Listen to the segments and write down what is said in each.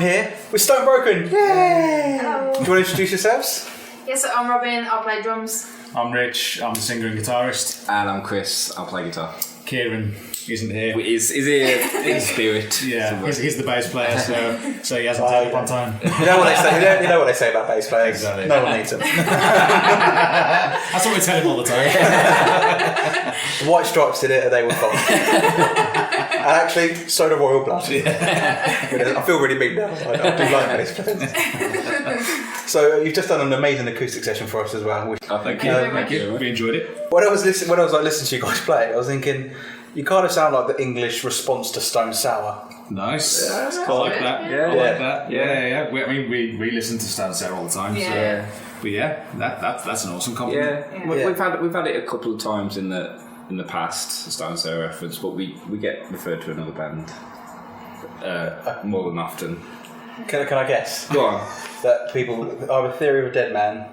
here with Stone Broken. Yay! Hello. Do you want to introduce yourselves? Yes, I'm Robin. I play drums. I'm Rich, I'm the singer and guitarist. And I'm Chris, I'll play guitar. Kieran isn't here. Is he in spirit? Yeah, he's the bass player, so he hasn't turned up on time. You know what they say. You know what they say about bass players. Exactly. No one needs them. That's what we tell him all the time. The White Stripes did it, and they were fine. And actually, so did Royal Blood. I feel really big now. I do like bass players. So you've just done an amazing acoustic session for us as well. Thank you. Thank you. We enjoyed it. When I was listening to you guys play, I was thinking, you kind of sound like the English response to Stone Sour. Nice. Yeah, that's I cool. like that. Yeah. I like that. Yeah. We listen to Stone Sour all the time. Yeah. So, but yeah, that's an awesome compliment. Yeah, we've had it a couple of times in the past, the Stone Sour reference, but we get referred to another band more than often. Can I guess? Go on. That people either Theory of a Dead Man,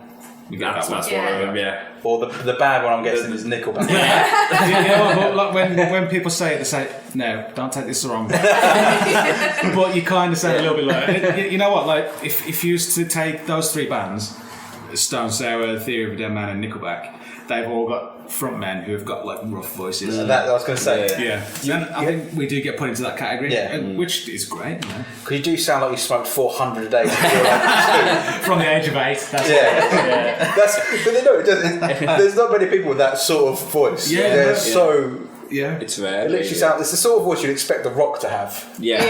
We get That's that one one. of them, yeah. or the bad one I'm guessing is Nickelback. But like when people say it, they say, "No, don't take this the wrong way." But you kind of sound a little bit like, you know what? Like if you used to take those three bands, Stone Sour, Theory of a Dead Man, and Nickelback, they've all got frontmen who have got like rough voices. That I was going to say. Yeah, and I think we do get put into that category, which is great. You know? Because you do sound like you smoked 400 a day. Like From the age of 8, that's But no, it doesn't. There's not many people with that sort of voice. Yeah, They're yeah. so. yeah. It's rare. It literally sounds. It's the sort of voice you'd expect The Rock to have. Yeah.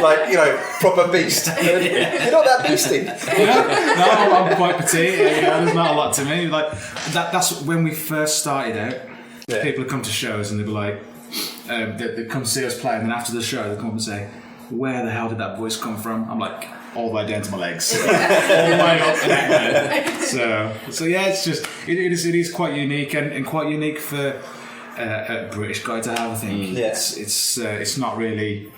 Like, proper beast. You're not that beasty. No, I'm quite petite. There's not a lot to me. Like that's when we first started out. Yeah. People would come to shows and they'd be like, they'd come see us play, and then after the show they'd come up and say, "Where the hell did that voice come from?" I'm like, all the way down to my legs, all the way up and down. So yeah, it's just it is quite unique and quite unique for a British guy to have. I think it's not really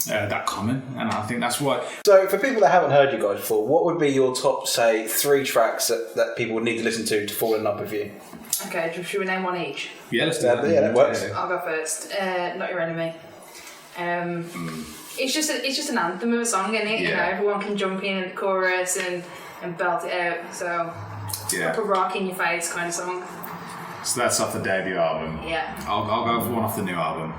that common, and I think that's why. So, for people that haven't heard you guys before, what would be your top, say, 3 tracks that people would need to listen to fall in love with you? Okay, should we name one each? Yeah, let's do Yeah, that works. I'll go first. Not Your Enemy. It's just an anthem of a song, isn't it? You know, everyone can jump in the chorus and belt it out. So, like a rock in your face kind of song. So that's off the debut album. Yeah. I'll go for one off the new album.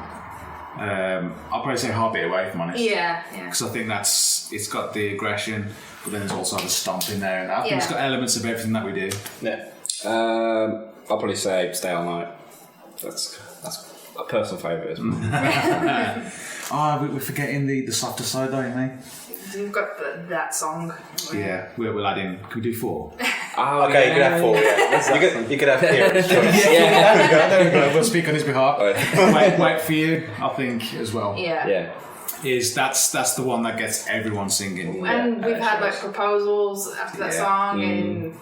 I'll probably say Heartbeat Away, if I'm honest. Yeah. Because I think it's got the aggression, but then there's also the stomp in there, and I think it's got elements of everything that we do. Yeah. I'll probably say Stay All Night. That's a personal favourite as well. We're forgetting the softer side, though, mate. We've got that song. Yeah, we'll add in. Can we do 4? Okay, you could have 4. Yeah. You could have Kieran's choice. There we go. We'll speak on his behalf. Wait for You, I think, as well. Yeah. That's the one that gets everyone singing. And we've had like proposals after that song, and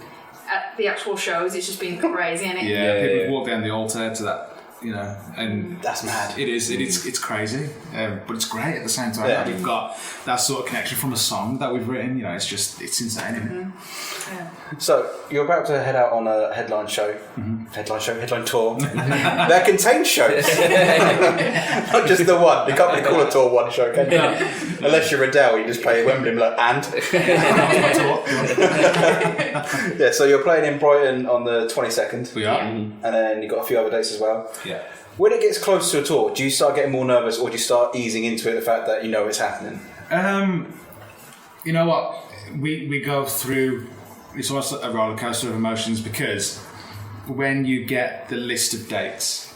at the actual shows, it's just been crazy, isn't it? Yeah, people walk down the altar to that, and that's mad. It's crazy, but it's great at the same time. Yeah. That we've got that sort of connection from a song that we've written. It's insane. Isn't it? So you're about to head out on a headline tour that contains shows, not just the one. You can't really call a tour one show, can you? Unless you're Adele, you just play Wembley like and. Yeah, so you're playing in Brighton on the 22nd. We are, and then you've got a few other dates as well. Yeah. When it gets close to a tour, do you start getting more nervous, or do you start easing into it, the fact that you know it's happening? You know what? We go through. It's almost a roller coaster of emotions, because when you get the list of dates,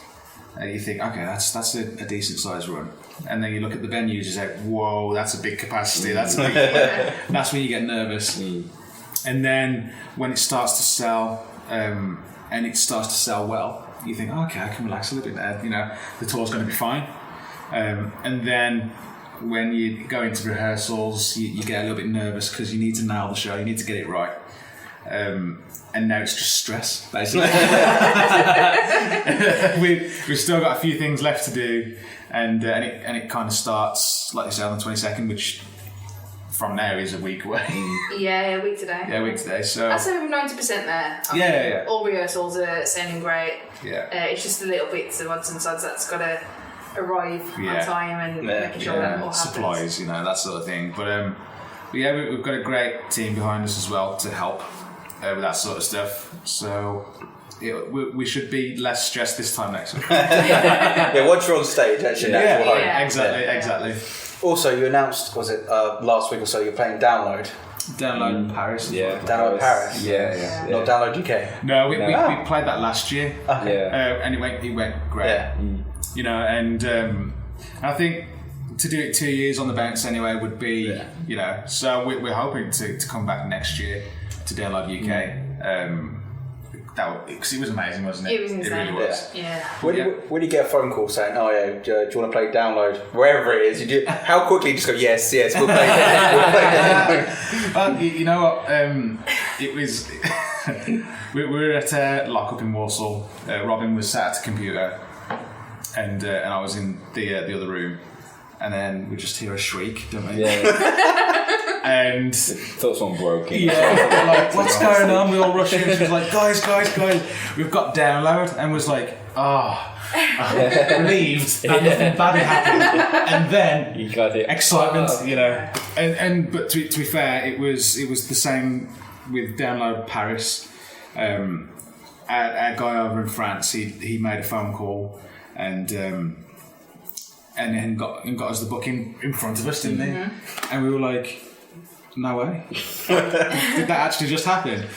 you think, okay, that's a decent sized run, and then you look at the venues, you say, whoa, that's a big capacity. That's big. That's when you get nervous. And then when it starts to sell, and it starts to sell well, you think, okay, I can relax a little bit there. The tour's going to be fine. And then when you go into rehearsals, you get a little bit nervous because you need to nail the show, you need to get it right. And now it's just stress, basically. We've still got a few things left to do, and it kind of starts, like you said, on the 22nd, which from now is a week away. Yeah, a week today. Yeah, a week today. So I'd say we're 90% there. Yeah. All rehearsals are sounding great. Yeah. It's just the little bits of odds and sods that's got to arrive on time and making sure that all happens. Supplies, that sort of thing. But we've got a great team behind us as well to help with that sort of stuff. So we should be less stressed this time next week. Once you're on stage, that's your natural home. Exactly. Also, you announced, was it last week or so, you're playing Download. Download Paris. Yeah. Download Paris. Yeah. Not Download UK. No, we played that last year. Okay. And it went great. Yeah. And I think to do it 2 years on the bounce anyway would be, so we're hoping to come back next year to Download UK. Because it was amazing, wasn't it? It was insane. It really was. Yeah. When you get a phone call saying, "Oh yeah, do you want to play Download?" Wherever it is, how quickly you just go, "Yes, we'll play Download." Well, you know what? It was. we were at a lock-up in Warsaw. Robin was sat at a computer, and I was in the other room, and then we just hear a shriek, don't we? Yeah. And thought someone broke in. Yeah, like, what's going on? We all rushed in. She was like, guys, we've got Download, and was like, relieved that nothing bad had happened. And then you got it. Excitement, but to be fair, it was the same with Download Paris. Our guy over in France, he made a phone call and then got us the booking in front of us, didn't he? And we were like, no way. Did that actually just happen?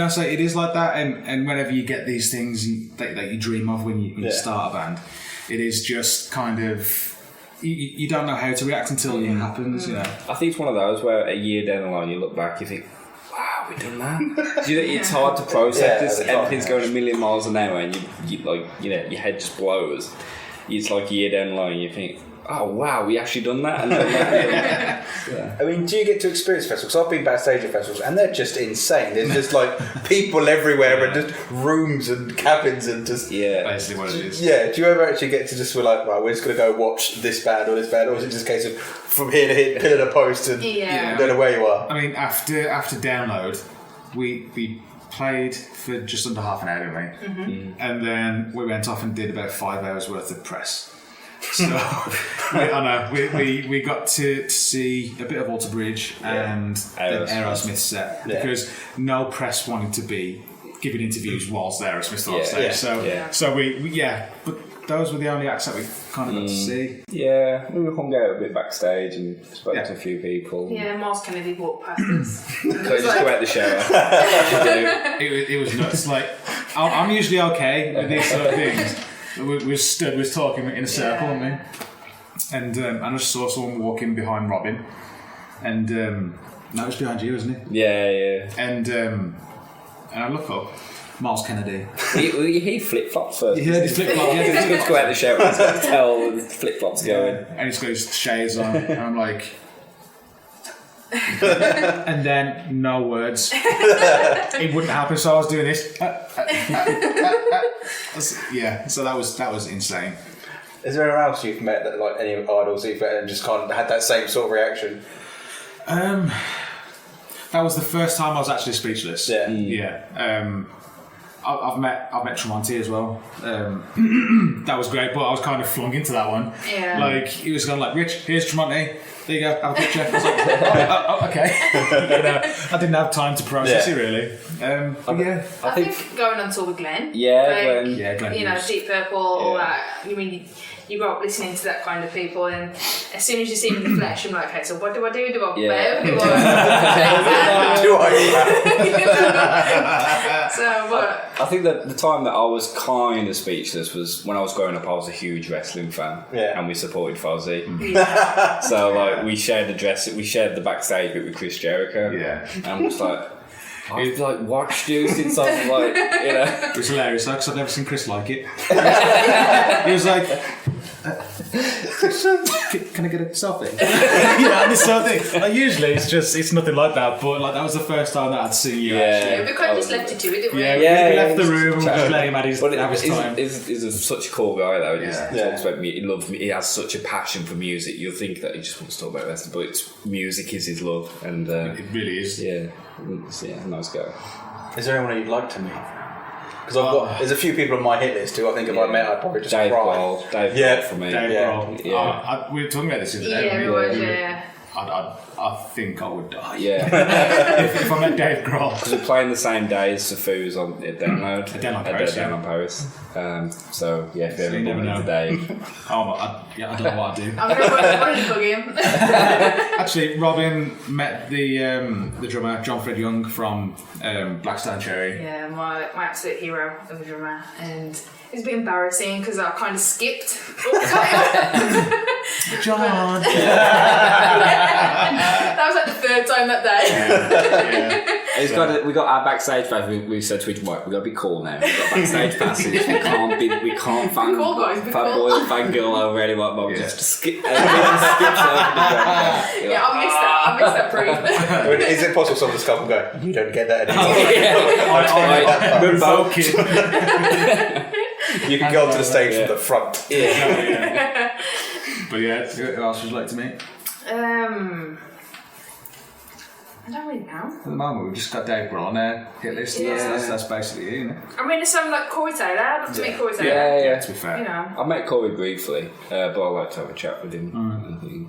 So it is like that, and whenever you get these things that you dream of when you start a band, it is just kind of you don't know how to react until it happens. I think it's one of those where a year down the line you look back, you think, wow, we've done that. It's hard to process this. Everything's going a million miles an hour, and you your head just blows. It's like a year down the line, you think, oh wow, we actually done that. And I mean, do you get to experience festivals? Because I've been backstage at festivals, and they're just insane. There's just like people everywhere, and just rooms and cabins, and just basically what it is. Yeah. Do you ever actually get to just feel like, right, we're just going to go watch this band or this band, or is it just a case of from here to here, pillar to post, and you don't know where you are? I mean, after Download, we played for just under half an hour, didn't we? And then we went off and did about 5 hours worth of press. So we got to see a bit of Alter Bridge and the Aerosmith set because no press wanted to be giving interviews whilst Aerosmith were on stage. So we but those were the only acts that we kind of got to see. Yeah, we hung out a bit backstage and spoke to a few people. Yeah, Miles Kennedy walked past us. So just go out the shower. It was nuts. Like I'm usually okay with these sort of things. We was talking in a circle, weren't we? And I just saw someone walking behind Robin, and no, it was behind you, wasn't it? Yeah. And I look up, Miles Kennedy. He flip flops first. He heard his flip flop. He's got to go out the shower. He's got to tell the flip flops going. And he's got his shades on, and I'm like. And then no words. It wouldn't happen, so I was doing this. So that was insane. Is there anyone else you've met that, like any idols you've met and just kind of had that same sort of reaction? That was the first time I was actually speechless. Yeah. I've met Tremonti as well. That was great, but I was kind of flung into that one. Yeah. Like he was going like, Rich, here's Tremonti. There you go, have a picture. I was like, okay. I didn't have time to process it really. I think going on tour with Glenn. Yeah, Glenn. Deep Purple, all that. I mean, you grow up listening to that kind of people, and as soon as you see them in the flesh, I'm like, okay, so what do I do? Do I bow? Do I think that the time that I was kind of speechless was when I was growing up. I was a huge wrestling fan, and we supported Fozzy. So like we shared the backstage bit with Chris Jericho, and I was like, I've like watched you since I was like, It was hilarious because I've never seen Chris like it. He was like, can I get a selfie? And this sort of thing. Like, usually it's nothing like that, but like that was the first time that I'd seen you. Yeah, we kind of just left it to it, didn't we? We left the room and just let him have his time. He's such a cool guy though. He just talks about me. He loves me. He has such a passion for music. You'll think that he just wants to talk about wrestling, but music is his love, and it really is. Yeah, nice guy. Is there anyone you'd like to meet? Because there's a few people on my hit list who I think if I met, I'd probably just Dave cry. Grohl. Dave Grohl for me. Dave Grohl. Yeah. We were talking about this the other day. Yeah, it was, yeah. I think I would die. Yeah. if I met Dave Grohl. Because we're playing the same day as Safu was on Download. Down on Paris. So, yeah, if you ever never bump know. into Dave. I don't know what I'd do. I'm going to bug him. Actually, Robin met the drummer, John Fred Young, from Black Stone Cherry. Yeah, my absolute hero of a drummer. And it was a bit embarrassing because I kind of skipped all the time. John! That was like the third time that day. We got our backstage pass. We said to each other, we got to be cool now. We've got backstage passes. We can't fan cool, guys, be fan cool. boy or fan girl over anyone. But just skip. Yeah, I'll miss that brief. Is it possible someone just come and go, you don't get that anymore? You can go onto the stage from the front. But yeah, who else would you like to meet? I don't really know. At the moment, we've just got Dave Grohl on our hit list. Yeah. That's basically it, isn't it? I mean, there's something like Corey Taylor. I'd love to meet Corey Taylor. Yeah. To be fair. You know. I met Corey briefly, but I'd like to have a chat with him.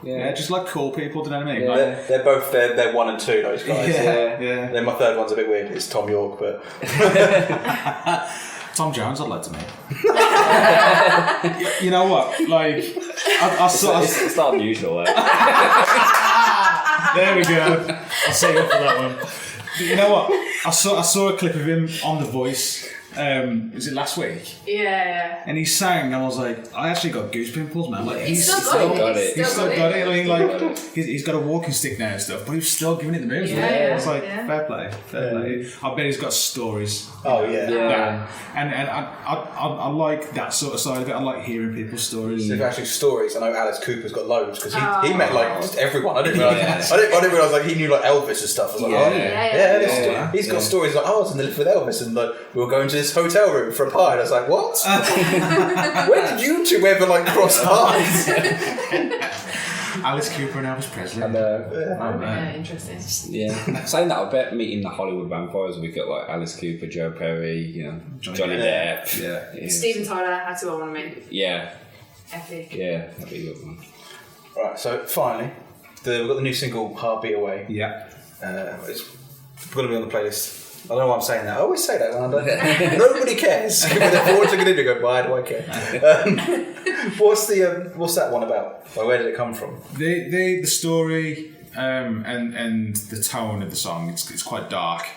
Yeah, just like cool people, do you know what I mean? Yeah. Like, They're both they're 1 and 2, those guys. yeah. Then my third one's a bit weird. It's Tom York, but Tom Jones, I'd like to meet. You know what? Like, It's not unusual. There we go. I'll set you up for that one. But you know what? I saw a clip of him on The Voice. Was it last week? Yeah. And he sang, and I was like, I actually got goose pimples, man. Like He's still got it. He's still got it. I mean, like, he's got a walking stick now and stuff, but he's still giving it the moves. Yeah, I was like, fair play. I bet he's got stories. oh yeah. And I like that sort of side of it. I like hearing people's stories. There's actually stories. I know Alice Cooper's got loads because he met like just everyone. I didn't realise. I didn't realise like he knew like Elvis and stuff. I was like, he's got stories like I was in the lift with Elvis and like we were going to this hotel room for a pie. And I was like, what? When did you two ever like cross paths? Alice Cooper and Elvis Presley. And, Interesting. Yeah. Saying that, I bet meeting the Hollywood vampires, we got like Alice Cooper, Joe Perry, Johnny Depp. Yeah. Steven Tyler, that's who I want to meet. Yeah. Epic. Yeah, that'd be a good one. Right, so finally, we've got the new single "Heartbeat Away." Yeah. It's going to be on the playlist. I don't know why I'm saying that. I always say that when I don't. Nobody cares. They're watching it, they go, why do I care? What's that one about? Where did it come from? The story and the tone of the song, it's quite dark.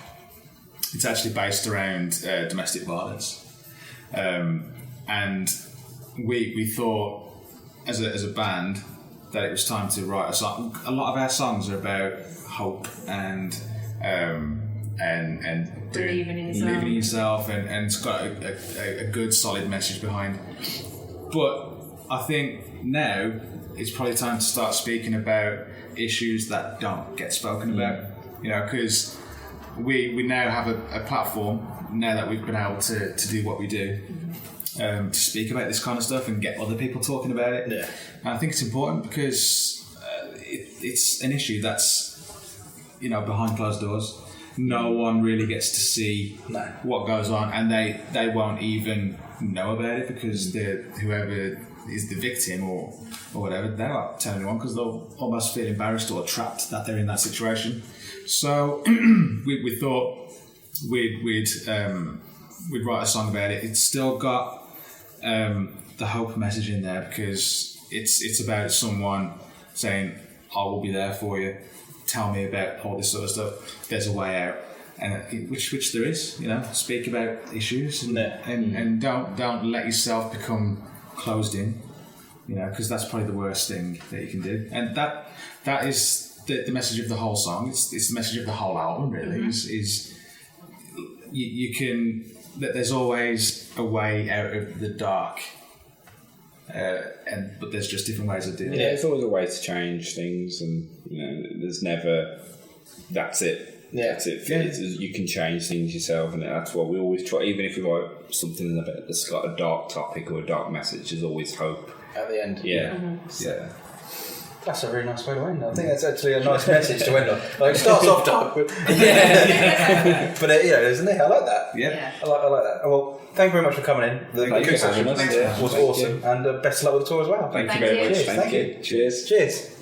It's actually based around domestic violence. And we thought as a band that it was time to write a song. A lot of our songs are about hope and Believing in yourself and it's got a good solid message behind. But I think now it's probably time to start speaking about issues that don't get spoken about, because we now have a platform now that we've been able to do what we do, to speak about this kind of stuff and get other people talking about it. Yeah. And I think it's important because it's an issue that's behind closed doors. No one really gets to see what goes on, and they won't even know about it because whoever is the victim or whatever, they won't tell anyone because they'll almost feel embarrassed or trapped that they're in that situation. So we thought we'd write a song about it. It's still got the hope message in there because it's about someone saying, "I will be there for you. Tell me about all this sort of stuff. There's a way out," and which there is. Speak about issues and don't let yourself become closed in. Because that's probably the worst thing that you can do. And that is the message of the whole song. It's the message of the whole album. Really, is you can. That there's always a way out of the dark. But there's just different ways of doing it. Yeah, there's always a way to change things, and there's never. That's it. Yeah. That's it. You can change things yourself, and that's what we always try. Even if we write something that's got a dark topic or a dark message, there's always hope At the end. Yeah. Mm-hmm. Yeah. That's a really nice way to end. I think that's actually a nice message to end on. Like, it starts off dark, but but isn't it? I like that. Yeah. I like that. Well, thank you very much for coming in. The Thank you for having session us. was awesome, and best of luck with the tour as well. Thank you very much. Cheers. Thank you. Cheers. Cheers.